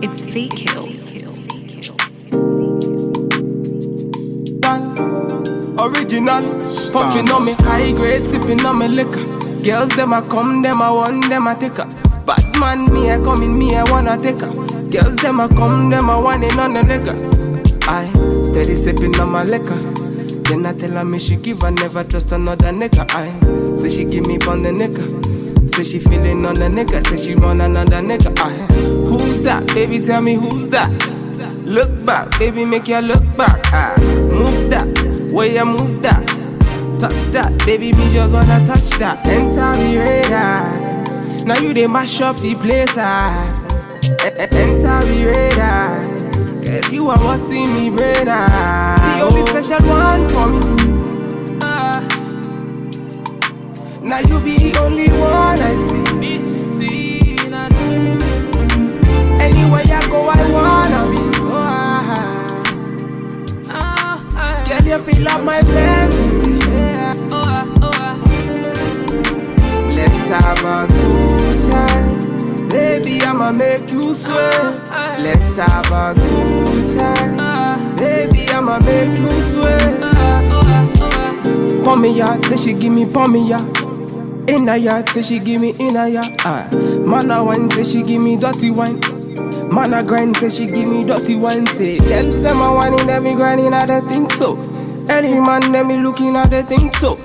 It's fake kills. Original, puffin' on me high grade, sippin' on me liquor. Girls them a come, them a want, them a take her. Bad man, me a come in, me a wanna take her. Girls them a come, them a want it on the liquor. I steady sippin' on my liquor. Then I tell her me she give her, never trust another nigga. I say she give me pon the nigga. Say she feelin' on the nigga, say she run another nigga. I who's that? Baby, tell me who's that? Look back, baby, make you look back. I move that, where you move that. Touch that, baby, me just wanna touch that. Enter me radar. Now you they mash up the place. Enter me radar. Girl, you are what see me brain. The only special one for me. Now you be the only one I see. Anywhere I go, I wanna be. Girl, you feel like my fantasy. Let's have a good time. Baby, I'ma make you sweat. Let's have a good time. Baby, I'ma make you sweat. Pon me yard, say she give me pon me yard. In a yard, say she give me in a yard. Man a wine, say she give me dirty wine. Man a grind, say she give me dirty wine. Say, girls them a whining, them me grinding, I don't think so. Any man, them me looking at the thing so.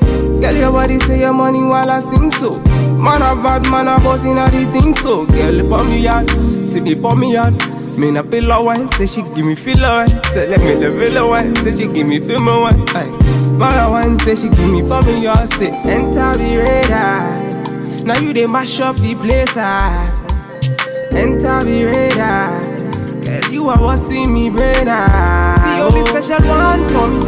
Girl, your body say your money while I sing so. Man a bad, man a boss in a the thing so. Girl, pon me yard, say me pon me yard. Me na pillow wine, say she give me filler wine. Say let me the villa wine, say she give me film wine. Man a wine, say she give me pon me yard. Say enter the radar. Now you they mash up the place. Enter the radar. Girl, you are what see me brain. The only special one for me.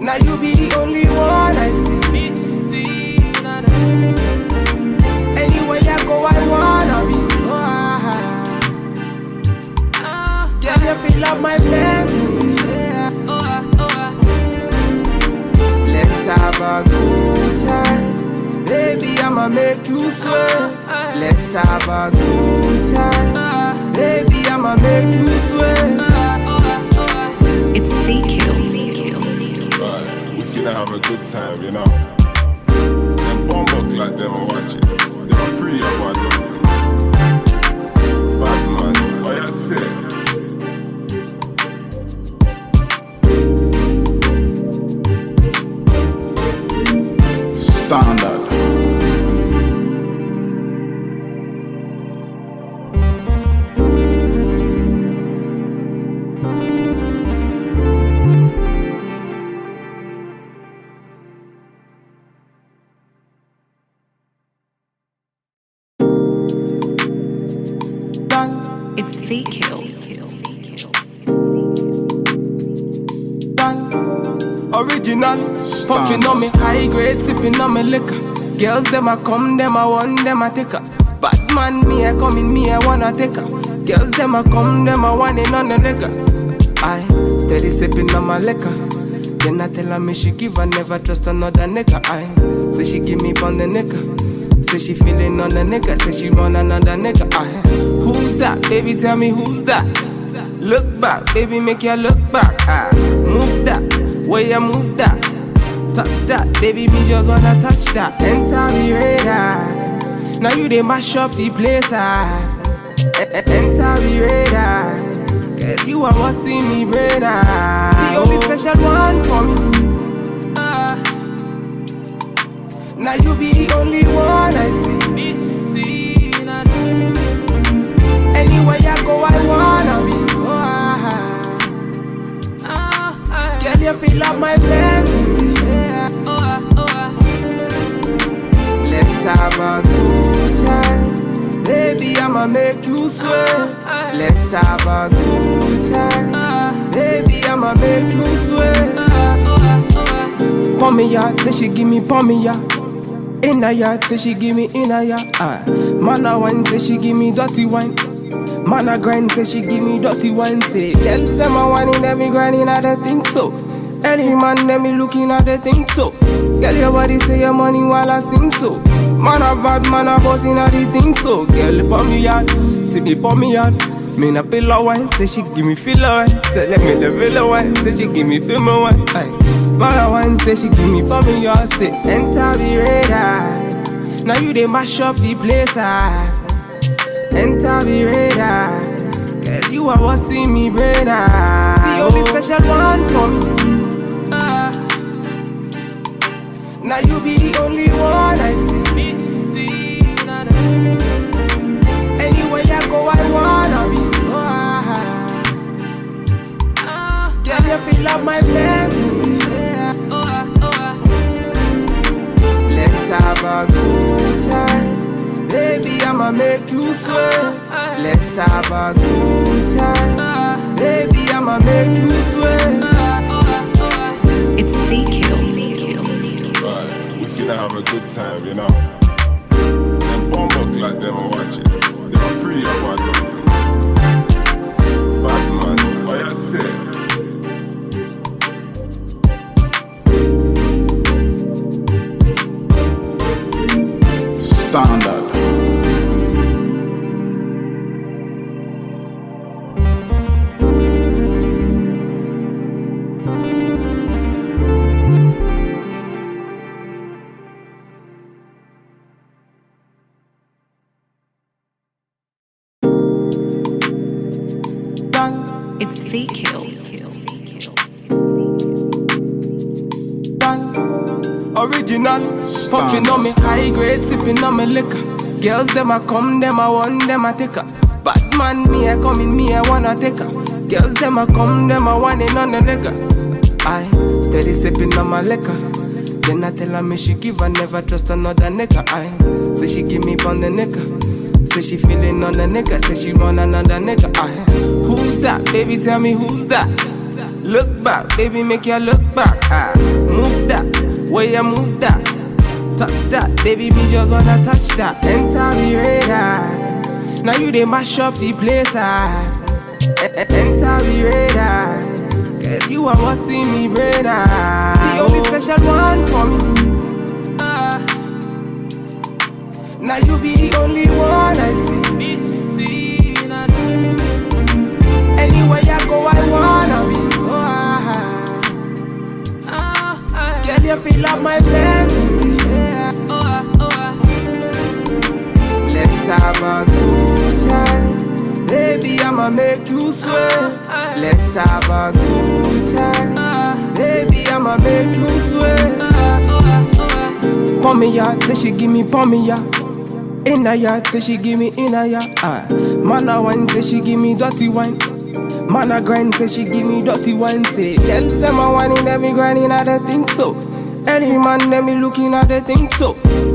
Now you be the only one I see. Anywhere I go, I wanna be. Girl, you feel like my fantasy. Let's have a good time. Baby, I'ma make you sweat. Let's have a good time. Baby, I'ma make you sweat. It's fake kills. Right, we finna have a good time, you know. Them bomb up like them are watching. They are pretty up what I'm doing. Bad man, what you say? Standard. It's fake kills. Original, puffin' on me high grade, sippin' on me liquor. Girls them a come, them a want, them a take her. Bad man, me a come in, me a wanna take her. Girls them a come, them a want it on the liquor. I steady sippin' on my liquor. Then I tell her me she give her, never trust another nigga. I say she give me pon the nigga. Say she feelin' on the nigga, say she run another nigga. Who's that? Baby, tell me who's that? Look back, baby, make you look back. Move that, where you move that. Touch that, baby, me just wanna touch that. Enter the radar. Now you they mash up the place. Enter the radar. Girl, you are what see me brain. The only special one for me. Now you be the only one I see. Anywhere I go, I wanna be. Girl, you feel like my fantasy. Let's have a good time. Baby, I'ma make you sweat. Let's have a good time. Baby, I'ma make you sweat. Pon me yard, say she give me pon me yard. In a yard, say she give me in a yard. Man a wine, say she give me dirty wine. Man a grind, say she give me dirty wine. Say, girls them a whining, them me grinding, I don't think so. Any man let me looking at the thing so. Girl, your body say your money while I sing so. Man a bad man a boss in the thing so. Girl, pon me yard, see me pon me yard. Me na pillow wine, say she give me filler wine. Say let me the villa wine, say she give me film wine. Aye. Man a wine, say she give me pon me yard. Say enter the radar. Now you dey mash up the place. Enter the radar. Girl, you are what see me brain. The only special one for me. Now you be the only one I see. Anywhere I go, I wanna be. Girl, you feel up my fantasy. Let's have a good time. Baby, I'ma make you sweat. Let's have a good time. Baby, I'ma make you sweat. It's fake kills. Right, we finna have a good time, you know. Them bomb up like them and watch it. They are pretty about it. Bad man, what you say? Standard. It's fake kills. Original, puffin' on me high grade, sippin' on me liquor. Girls them a come, them a want, them a take her. Bad man, me a come in, me a wanna take her. Girls them a come, them a want it on the nigga. I steady sippin' on my liquor. Then I tell her me she give her, never trust another nigga. I say she give me pon the nigga. Say she feelin' on the nigga, say she want another nigga. Who's that? Baby, tell me who's that? Look back, baby, make you look back. Move that, where you move that. Touch that, baby, me just wanna touch that. Enter the radar. Now you dey mash up the place. Enter the radar. Girl, you are what see me brain. The only special one for me. Now you be the only one I see. Anywhere I go, I wanna be. Girl, you feel up my fantasy. Let's have a good time. Baby, I'ma make you sweat. Let's have a good time. Baby, I'ma make you sweat. Pon me yard, say she give me pon me yard. In a yard, say she give me in a yard. Man a wine, say she give me dirty wine. Man a grind, say she give me dirty wine. Say, girls them a whining, them me grinding at the thing so. Any man, them me looking at the thing so.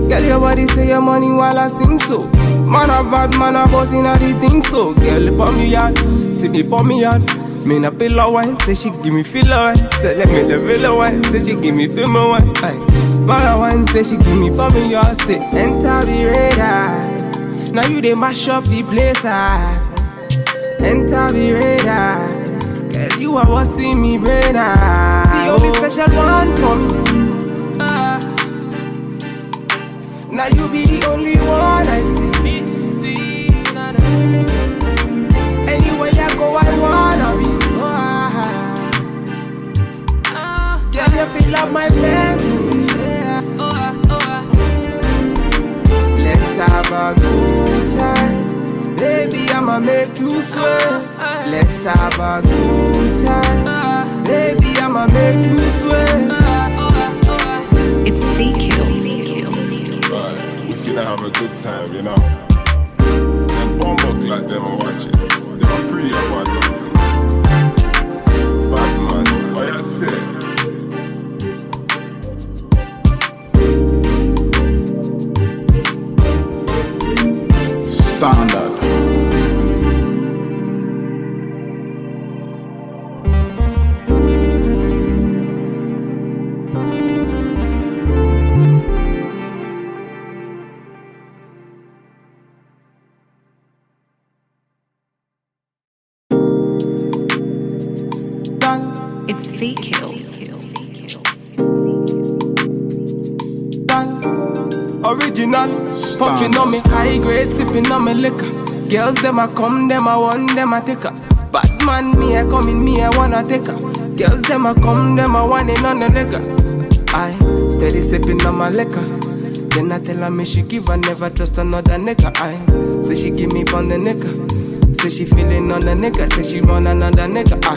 Girl, your body say your money while I sing so. Man a bad, man a boss in a the thing so. Girl, pon me yard, see me pon me yard. Me na pillow wine, say she give me filler wine. Say let me the villa wine, say she give me film wine. Aye. Man a wine, say she give me pon me yard. Say enter the radar. Now you dey mash up the place. Enter the radar. Girl, you are what see me brain. The only special one for me. Now you be the only one I see. Anywhere I go, I wanna be. Girl, you feel up my fantasy. Let's have a good time. Baby, I'ma make you sweat. Let's have a good time. Baby, I'ma make you sweat. It's fake kills. Right, we finna have a good time, you know. Them bomb up like them and watch it. They are pretty about it. Bad man, what you say? Standard. It's fake kills. Original, puffing on me high grade, sipping on me liquor. Girls them a come, them a want, them a take her. Bad man, me a come in, me a wanna take her. Girls them a come, them a want it on the liquor. I steady sipping on my liquor. Then I tell her me she give her, never trust another nigga. I say she give me pon the nigga. Say she feeling on the nigga, say she run another nigga. I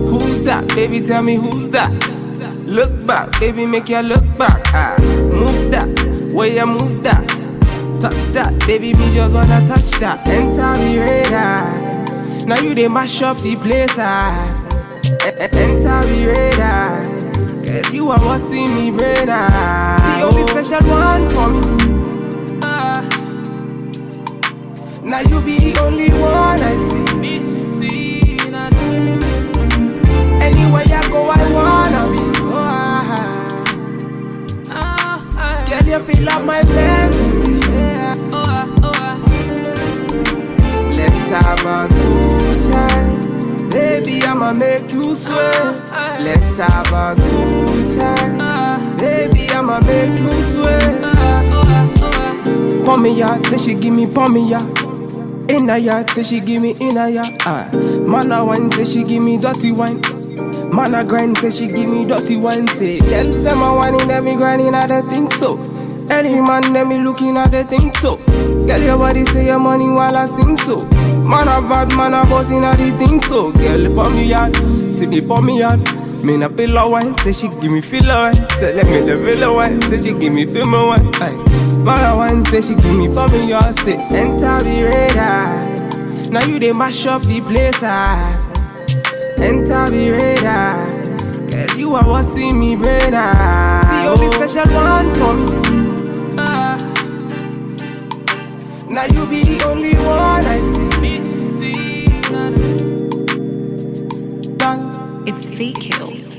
who's that? Baby, tell me who's that? Look back, baby, make you look back. I move that. Where you move that, touch that, baby, me just wanna touch that. Enter me radar, now you they mash up the place. Enter me radar, cause you are what see me radar. The only special one for me. Now you be the only one I see. Anywhere you go, I wanna be. Girl, you feel like my fantasy. Let's have a good time. Baby, I'ma make you sweat. Let's have a good time. Baby, I'ma make you sweat. Pon me yard, say she give me pon me yard. In a yard, say she give me in a yard. Man a wine, say she give me dirty wine. Man a grind, say she give me dirty wine. Say, girls them a whining, them me grinding, I don't think so. Any man, them me looking at the think so. Girl, your body say your money while I sing so. Man a bad, man a bossing at the thing so. Girl, pon me yard, see me pon me yard. Me na pillow wine, say she give me filler wine. Say let me the villa wine, say she give me film wine. Man a wine, say she give me pon me yard. Say enter the radar, now you they mash up the place. Enter the radar, girl, you are what see me radar. The only special one for me. Now you be the only one I see. It's fake kills.